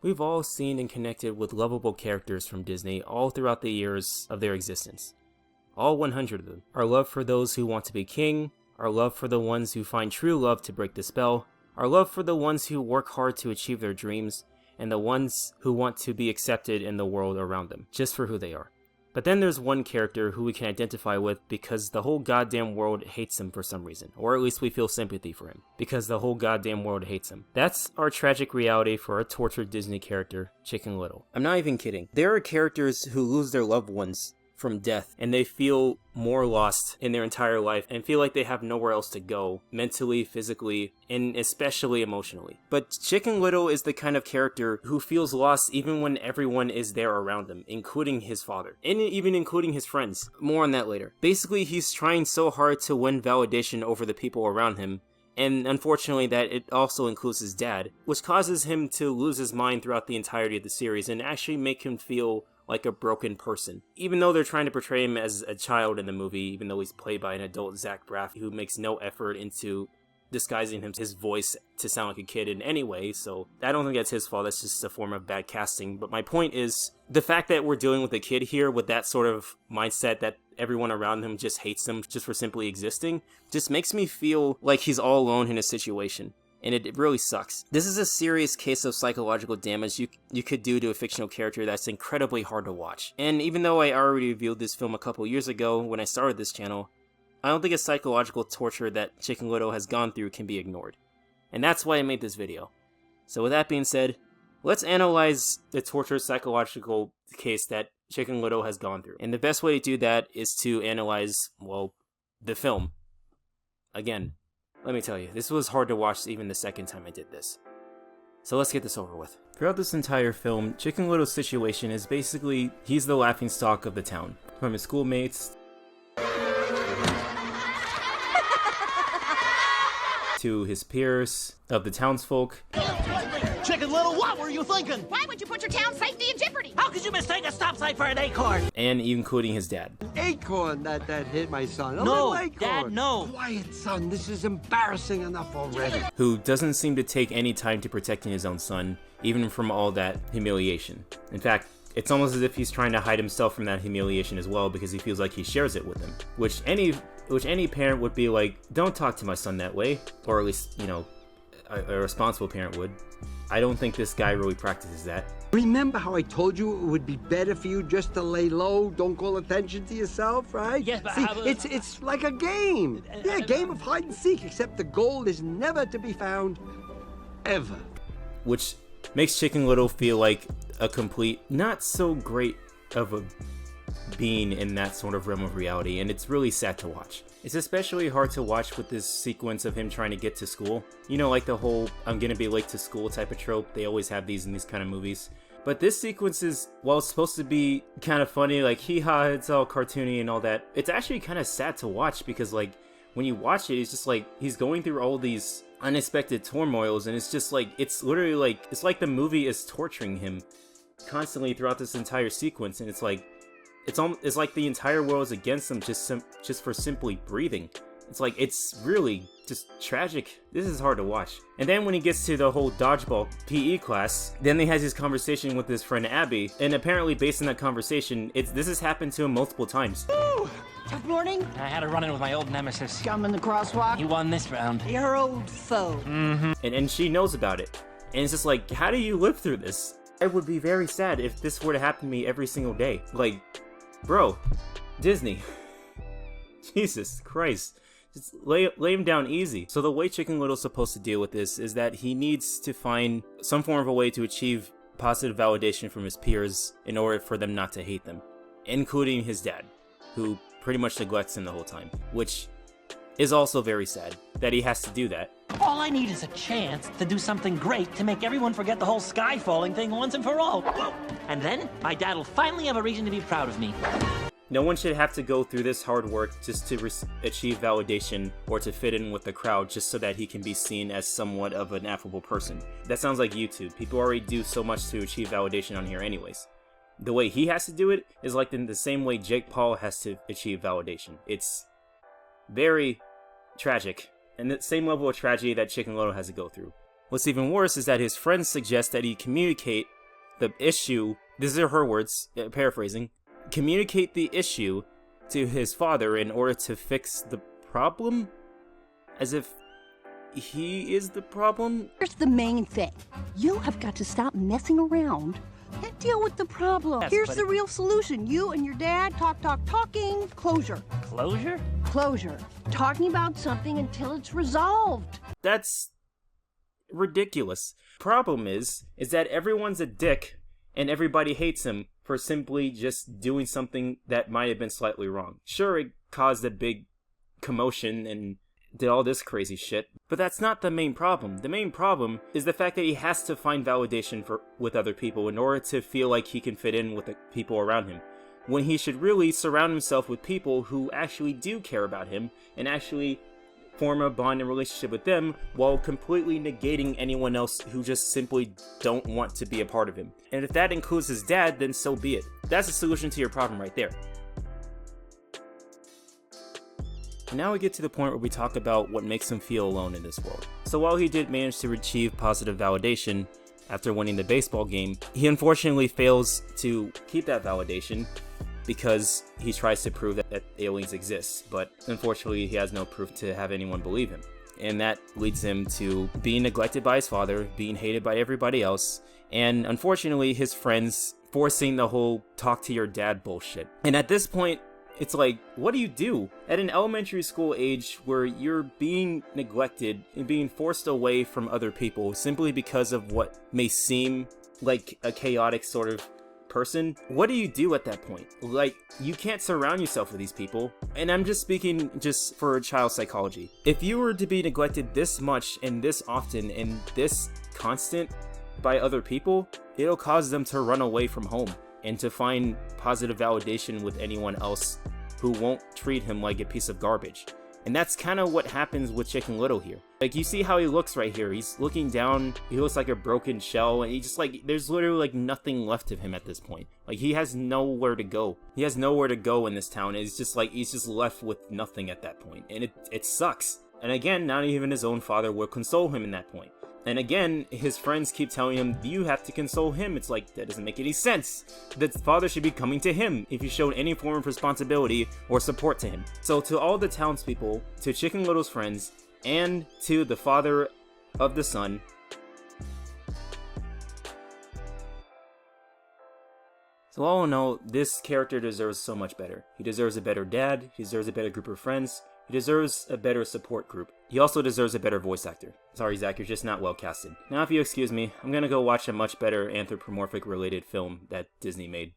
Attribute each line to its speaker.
Speaker 1: We've all seen and connected with lovable characters from Disney all throughout the years of their existence. All 100 of them. Our love for those who want to be king, our love for the ones who find true love to break the spell, our love for the ones who work hard to achieve their dreams, and the ones who want to be accepted in the world around them, just for who they are. But then there's one character who we can identify with because the whole goddamn world hates him for some reason. Or at least we feel sympathy for him, because the whole goddamn world hates him. That's our tragic reality for a tortured Disney character, Chicken Little. I'm not even kidding. There are characters who lose their loved ones from death, and they feel more lost in their entire life and feel like they have nowhere else to go, mentally, physically, and especially emotionally. But Chicken Little is the kind of character who feels lost even when everyone is there around him, including his father, and even including his friends. More on that later. Basically, he's trying so hard to win validation over the people around him, and unfortunately that it also includes his dad, which causes him to lose his mind throughout the entirety of the series and actually make him feel like a broken person. Even though they're trying to portray him as a child in the movie, even though he's played by an adult Zach Braff who makes no effort into disguising his voice to sound like a kid in any way, so I don't think that's his fault, that's just a form of bad casting. But my point is, the fact that we're dealing with a kid here with that sort of mindset that everyone around him just hates him just for simply existing, just makes me feel like he's all alone in a situation. And it really sucks. This is a serious case of psychological damage you could do to a fictional character that's incredibly hard to watch. And even though I already reviewed this film a couple years ago when I started this channel, I don't think a psychological torture that Chicken Little has gone through can be ignored. And that's why I made this video. So with that being said, let's analyze the torture psychological case that Chicken Little has gone through. And the best way to do that is to analyze, well, the film. Again, let me tell you, this was hard to watch even the second time I did this. So let's get this over with. Throughout this entire film, Chicken Little's situation is basically, he's the laughingstock of the town. From his schoolmates, to his peers, of the townsfolk.
Speaker 2: Chicken Little, what were you thinking?
Speaker 3: Why would you put your town's safety in jeopardy?
Speaker 2: How could you mistake a stop sign for an acorn?
Speaker 1: And including his dad.
Speaker 4: Acorn that hit my son. A
Speaker 2: No,
Speaker 4: little acorn.
Speaker 2: Dad, no.
Speaker 4: Quiet, son. This is embarrassing enough already.
Speaker 1: Who doesn't seem to take any time to protecting his own son, even from all that humiliation. In fact, it's almost as if he's trying to hide himself from that humiliation as well because he feels like he shares it with him. Which any parent would be like, don't talk to my son that way. Or at least, you know, a responsible parent would. I don't think this guy really practices that.
Speaker 4: Remember how I told you it would be better for you just to lay low, don't call attention to yourself, right?
Speaker 2: Yes, but
Speaker 4: see,
Speaker 2: how-
Speaker 4: it's like a game. Yeah, a game of hide and seek, except the goal is never to be found, ever.
Speaker 1: Which makes Chicken Little feel like a complete, not so great of a being in that sort of realm of reality, and it's really sad to watch. It's especially hard to watch with this sequence of him trying to get to school. You know, like the whole I'm gonna be late to school type of trope. They always have these in these kind of movies. But this sequence is, while it's supposed to be kind of funny, like hee-haw, it's all cartoony and all that, it's actually kind of sad to watch because, like, when you watch it, it's just like he's going through all these unexpected turmoils, and it's just like, it's literally like, it's like the movie is torturing him constantly throughout this entire sequence, and it's like, it's like the entire world is against him just for simply breathing. It's like, it's really just tragic. This is hard to watch. And then when he gets to the whole dodgeball PE class, then he has his conversation with his friend Abby, and apparently based on that conversation, this has happened to him multiple times.
Speaker 5: Ooh, tough morning.
Speaker 2: I had a run-in with my old nemesis.
Speaker 5: Scum in the crosswalk.
Speaker 2: He won this round.
Speaker 5: Your old foe.
Speaker 1: And she knows about it. And it's just like, how do you live through this? I would be very sad if this were to happen to me every single day. Like, bro, Disney. Jesus Christ. Just lay him down easy. So the way Chicken Little's supposed to deal with this is that he needs to find some form of a way to achieve positive validation from his peers in order for them not to hate them. Including his dad, who pretty much neglects him the whole time. Which is also very sad, that he has to do that.
Speaker 2: All I need is a chance to do something great to make everyone forget the whole sky falling thing once and for all. And then my dad will finally have a reason to be proud of me.
Speaker 1: No one should have to go through this hard work just to achieve validation or to fit in with the crowd just so that he can be seen as somewhat of an affable person. That sounds like YouTube. People already do so much to achieve validation on here anyways. The way he has to do it is like in the same way Jake Paul has to achieve validation. It's very tragic, and the same level of tragedy that Chicken Little has to go through. What's even worse is that his friends suggest that he communicate the issue, these are her words, paraphrasing, communicate the issue to his father in order to fix the problem? As if he is the problem?
Speaker 5: Here's the main thing. You have got to stop messing around and deal with the problem.
Speaker 2: Yes,
Speaker 5: Here's
Speaker 2: but
Speaker 5: the real solution. You and your dad talking. Closure.
Speaker 2: Closure?
Speaker 5: Closure. Talking about something until it's resolved.
Speaker 1: That's ridiculous. Problem is that everyone's a dick and everybody hates him for simply just doing something that might have been slightly wrong. Sure, it caused a big commotion and did all this crazy shit, but that's not the main problem. The main problem is the fact that he has to find validation with other people in order to feel like he can fit in with the people around him, when he should really surround himself with people who actually do care about him and actually form a bond and relationship with them while completely negating anyone else who just simply don't want to be a part of him. And if that includes his dad, then so be it. That's the solution to your problem right there. And now we get to the point where we talk about what makes him feel alone in this world. So while he did manage to achieve positive validation after winning the baseball game, he unfortunately fails to keep that validation because he tries to prove that aliens exist, but unfortunately he has no proof to have anyone believe him. And that leads him to being neglected by his father, being hated by everybody else, and unfortunately his friends forcing the whole talk to your dad bullshit. And at this point, it's like, what do you do? At an elementary school age where you're being neglected and being forced away from other people simply because of what may seem like a chaotic sort of person, what do you do at that point? Like, you can't surround yourself with these people. And I'm just speaking just for child psychology. If you were to be neglected this much and this often and this constant by other people, it'll cause them to run away from home and to find positive validation with anyone else who won't treat him like a piece of garbage. And that's kind of what happens with Chicken Little here. Like, you see how he looks right here. He's looking down, he looks like a broken shell, and he just like, there's literally like nothing left of him at this point. Like, he has nowhere to go. He has nowhere to go in this town. It's just like, he's just left with nothing at that point. And it sucks. And again, not even his own father will console him in that point. And again, his friends keep telling him, you have to console him. It's like, that doesn't make any sense. The father should be coming to him if he showed any form of responsibility or support to him. So to all the townspeople, to Chicken Little's friends, and to the father of the son, so all in all, this character deserves so much better. He deserves a better dad, he deserves a better group of friends, he deserves a better support group. He also deserves a better voice actor. Sorry, Zach, you're just not well casted. Now, if you excuse me, I'm gonna go watch a much better anthropomorphic related film that Disney made.